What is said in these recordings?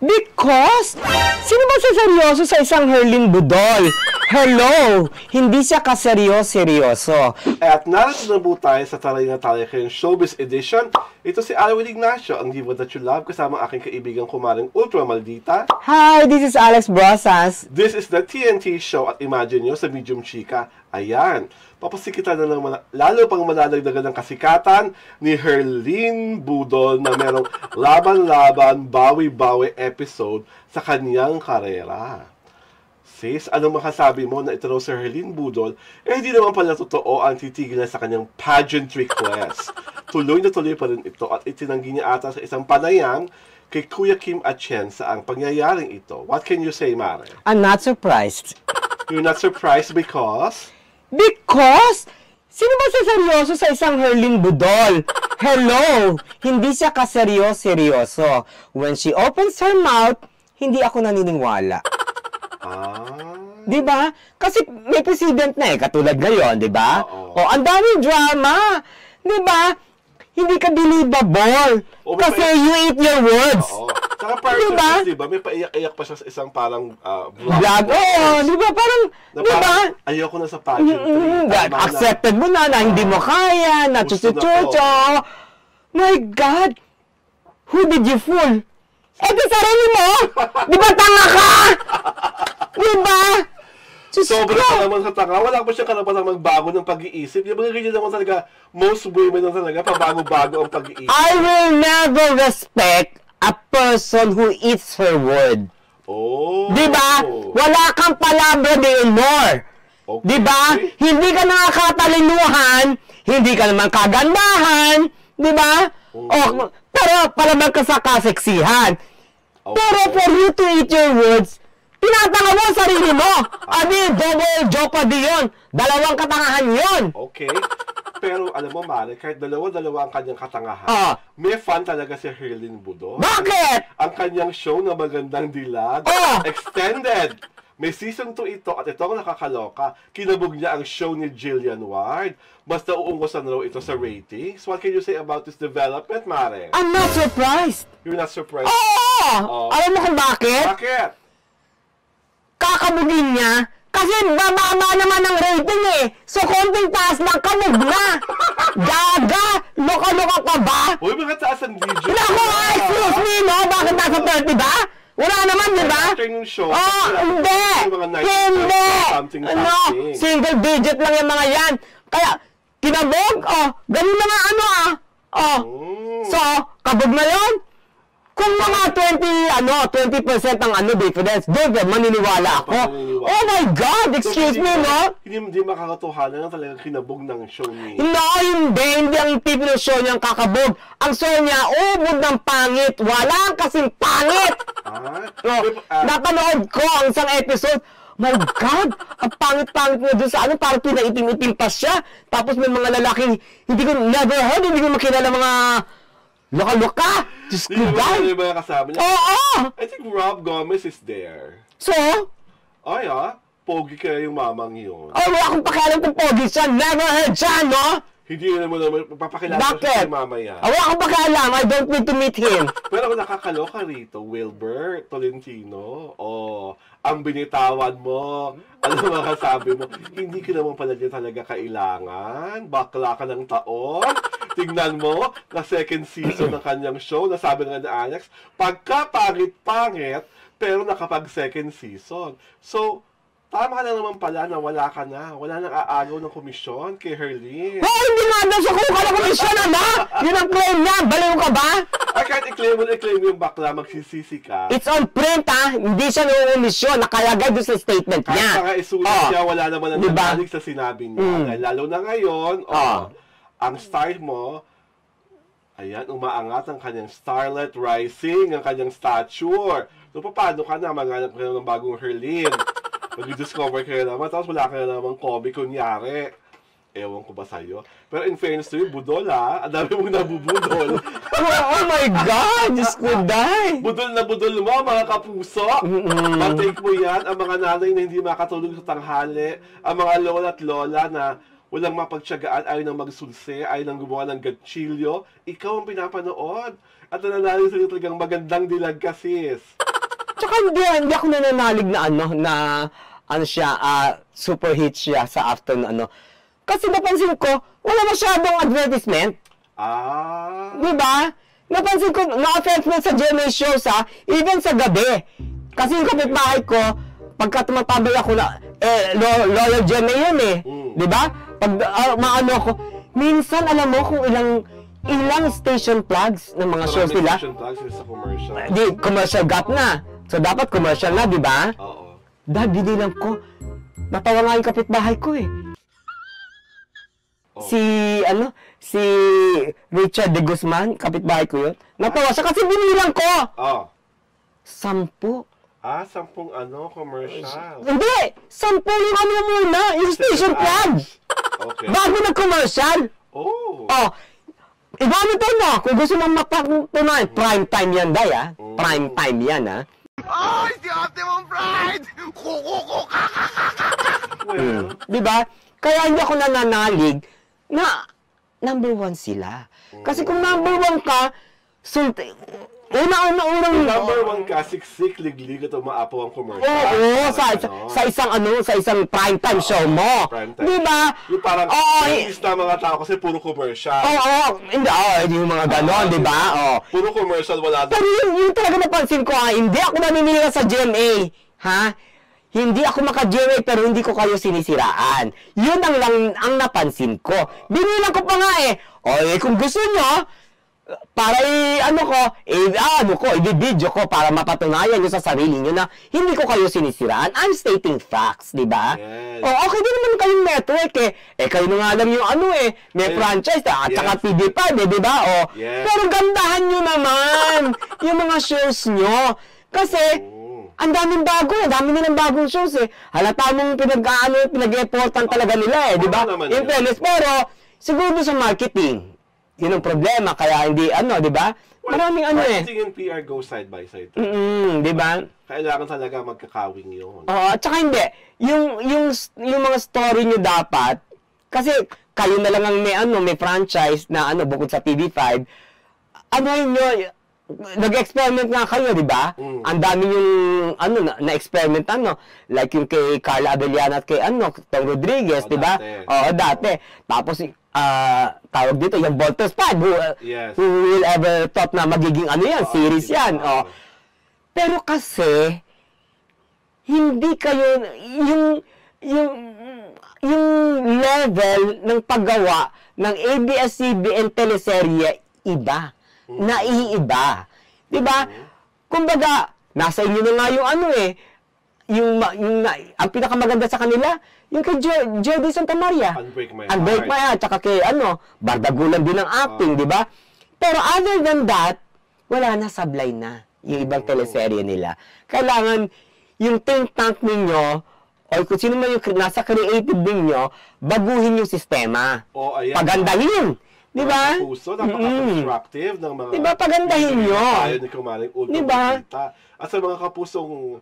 Because, sino ba seryoso sa isang Herlin Budol? Hello! Hindi siya kaseryoso-seryoso. At narito na po tayo sa Talay Showbiz Edition. Ito si Alwin Ignacio, ang diva that you love, kasama aking kaibigang kumaring Ultra Maldita. Hi, this is Alex Brosas. This is the TNT Show at imagine nyo sa Medium Chika. Ayan, papasikitan na lang, lalo pang malalagdagan ng kasikatan ni Herlin Budol na merong laban-laban, bawi-bawi episode sa kanyang karera. Sis, anong makasabi mo na ito raw si Herlin Budol, hindi naman pala totoo ang titigilan sa kanyang pageantry quest. Tuloy na tuloy pa rin ito at itinanggi niya ata sa isang panayam kay Kuya Kim Atienza ang pangyayaring ito. What can you say, Mare? I'm not surprised. You're not surprised because? Because? Sino ba seryoso sa isang Herlin Budol? Hello! Hindi siya kaseryoso-seryoso. When she opens her mouth, hindi ako naniniwala. Diba? Kasi may president na katulad ngayon, diba? O, ang daming drama. Diba? Hindi ka believable. Kasi you eat your words. Saka parang, diba? May paiyak-iyak pa siya sa isang parang vlog. Oo, diba? Parang, diba? Ayoko na sa pageantry. Accepted mo na hindi mo kaya, na chuchu-chuchu. My God! Who did you fool? Di sarili mo! Di ba tanga ka? Di ba? Sobrang ka naman sa tanga. Wala pa siyang karapatang magbago ng pag-iisip. Yung mga ganyan naman talaga, most women naman talaga, pabago-bago ang pag-iisip. I will never respect a person who eats her word. Oh. Di ba? Wala kang palabra de honor. Okay. Di ba? Hindi ka nakakatalinuhan, hindi ka naman kagandahan. Di ba? Pero palamang ka sa kaseksihan. Okay. Pero for you to eat your words, tinatanga mo ang sarili mo. Double jeopardy yun. Dalawang katangahan yun. Okay. Pero alam mo, Mare, kahit dalawa-dalawa ang kanyang katangahan, may fan talaga si Herlin Budol. Bakit? Ang kanyang show na Magandang Dilag, extended. May season 2 ito at ito ang nakakaloka. Kinabog niya ang show ni Jillian Ward. Basta uungusan raw ito sa ratings. What can you say about this development, Mare? I'm not surprised. You're not surprised? Alam mo kung bakit? Bakit? Kakabugin niya. Kasi bababa naman ang rating So, konting taas lang, kabog na. Gaga! Loka-loka ka ba? Uy, mga taas ang video. Naku, excuse me, no? Bakit nasa 30 ba? Wala naman, di ba? Afternoon show. Hindi! Hindi! Single digit lang yung mga yan. Kaya, kinabog? Ganun na nga So, kabog na yun? Kung mga 20% ang difference, maniniwala ako. Oh my God! Excuse me, no? Hindi makakatuhanan na talagang kinabog ng show niya. No, hindi ang tipo ng show niyang kakabog. Ang show niya, ubod ng pangit. Walang kasing pangit. Napanood ko ang isang episode. My God! Ang pangit-pangit mo doon sa parang pinaitim-itim pa siya. Tapos may mga lalaking, hindi ko makilala mga loka-loka. Diyos ko ba? Hindi ba kasama niya? I think Rob Gomez is there. So? Pogi kaya yung mamang yun. Wala akong pakialam kung pogi siya. Never heard siya, no? Hindi mo naman papakilala siya kay mamaya. Wala akong pakialam. I don't need to meet him. Pero nakakaloka rito, Wilbert Tolentino. Ang binitawan mo. Ano mga sabi mo? Hindi ka naman pala niya talaga kailangan. Bakla ka ng taon. Tingnan mo, na second season ng kanyang show, nasabi nga ni Alex, pagka-pangit-pangit, pero nakapag-second season. So, tama ka na naman pala na wala ka na. Wala nang aagaw ng komisyon kay Herlin. Hindi nga daw sa kuka ng komisyon, Yun ang claim niya. Baliw ka ba? Kahit i-claim mo yung bakla, magsisisi ka. It's on print, Hindi siya nangungumisyon. Nakalagay doon sa statement niya. Kahit mga isulat niya, wala naman ang nanalig sa sinabi niya. Lalo na ngayon, ang style mo, ayan, umaangat ang kanyang starlet rising, ang kanyang stature. So, paano ka na? Maghanap ka na ng bagong Herlin. Mag-discover ka na naman, tapos wala ka na naman comic, kunyari. Ewan ko ba sa'yo? Pero in fairness to you, budol ang dami mong nabubudol. Oh my God! Diyos ko, die! Budol na budol mo, mga kapuso. Matake mo yan, ang mga nanay na hindi makatulog sa tanghali, ang mga lola at lola na walang mapagtyagaan, ayaw nang magsulse, ayaw nang gumawa ng gatchilyo, ikaw ang pinapanood. At nananalig sa'yo talagang magandang dilag ka, sis. Tsaka hindi ako nananalig na ano siya, super hit siya sa afternoon, ano. Kasi napansin ko, wala masyadong advertisement. Di ba? Napansin ko, na-offense mo sa GMA shows, even sa gabi. Kasi yung kapitbahay ko, pagka tumatabay ako na, loyal GMA yun eh. Di ba? Pag maano ako, minsan alam mo kung ilang station plugs ng mga shows nila. Station plugs sa commercial. Di, commercial gap na. So, dapat commercial na, di ba? Oo. Dahil binilang ko, natawa nga yung kapitbahay ko eh. Oh. Si Richard de Guzman, kapitbahay ko yun. Natawa siya kasi binilang ko. 10. 10 commercial. Hindi! 10 yung ano muna, yung station plug. Okay. Bago nag-commercial. Iba to na, kung gusto mong mapatunayan, prime time yan, day, Prime time yan, Ay, si Optimum Pride! Well, diba? Kaya hindi ako nananalig na number 1 sila. Kasi kung number 1 ka, unang number 1 ka, siksik, liglig at umaapaw ang commercial. Oo, sa isang prime time show mo. Prime time. Diba? Yung parang, naiis na mga tao kasi puro commercial. Hindi yung mga ganon, diba? Puro commercial, wala Pero yung talaga napansin ko, hindi ako naninira sa GMA. Hindi ako maka-GMA pero hindi ko kayo sinisiraan. Yun ang napansin ko. Binilang ko pa nga kung gusto nyo, para i-video ko para mapatunayan nyo sa sarili nyo na hindi ko kayo sinisiraan. I'm stating facts, di ba? Yes. Okay din naman kayong network kayo na nga lang yung may franchise at saka TV5, di ba? Yes. Pero gandahan nyo naman yung mga shows nyo. Kasi, ang daming bago dami nilang bagong shows Halata mong pinag-e-portan talaga nila di ba? In fairness, pero siguro sa marketing, yun ang problema, kaya hindi di ba? Maraming marketing and PR go side by side. Di ba? Kailangan talaga magkakawing yun. At saka hindi, yung mga story nyo dapat, kasi kayo na lang ang may franchise na bukod sa TV5, nyo, nag-experiment nga kayo, di ba? Ang dami yung, na-experiment, like yung kay Carla Abellana at kay, Tom Rodriguez, di ba? Dati. Tapos, tawag dito, yung Volters 5, who will ever thought na magiging series yan. Pero kasi, hindi kayo, yung level ng paggawa ng ABS-CBN teleserye, iba. Naiiba. Diba? Kumbaga, nasa inyo na nga yung ang pinakamaganda sa kanila, yung kay Jody Santa Maria. Unbreak My Heart. Tsaka kay, bardagulan din ng acting, diba? Pero other than that, wala na, sablay na yung ibang teleserye nila. Kailangan, yung think tank ninyo, o kung sino man yung nasa creative ninyo, baguhin yung sistema. Pagandahin. Di ba? Puso, napaka-constructive ng mga... Di ba? Pagandahin nyo. Ayaw ni Kumaring Ultra Balita. At sa mga kapusong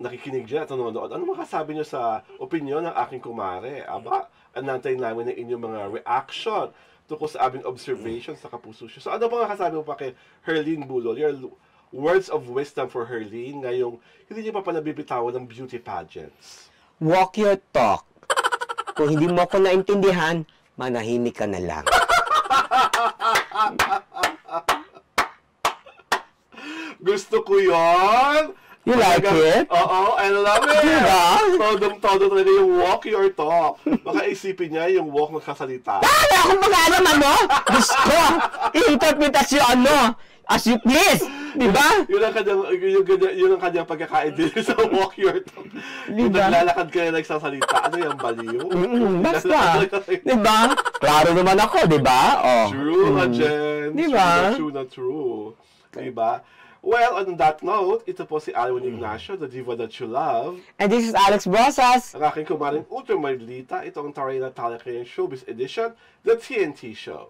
nakikinig dyan at nanonood, ano makasabi nyo sa opinion ng aking kumare? Anantay namin ng inyong mga reaction tungkol sa aming observation sa Kapuso Show. So ano ba makasabi mo pa kay Herlene Bulol? Your words of wisdom for Herlene ngayong hindi niya pa pala bibitawan ng beauty pageants. Walk your talk. Kung hindi mo ko naintindihan, manahimik ka na lang. Gusto ko yon. You like it? Oo, I love it. Diba? Todo talaga yung walk your talk. Baka isipin niya yung walk nagsasalita. Akong mag-alam Gusto. I-interpretasyon as you please. Diba? Yun ang kanyang pagkakain din sa walk your talk. Yung naglalakad ka na nagsasalita. Ano yung baliw? Basta. Diba? Klaro naman ako, diba? True na, Jen. Diba? True na true. Diba? Well, on that note, ito po si Alwin Ignacio, the diva that you love. And this is Alex Brosas. Ang aking kumaring Ultra Marlita, ito ang Taray na Talakayan Showbiz Edition, the TNT Show.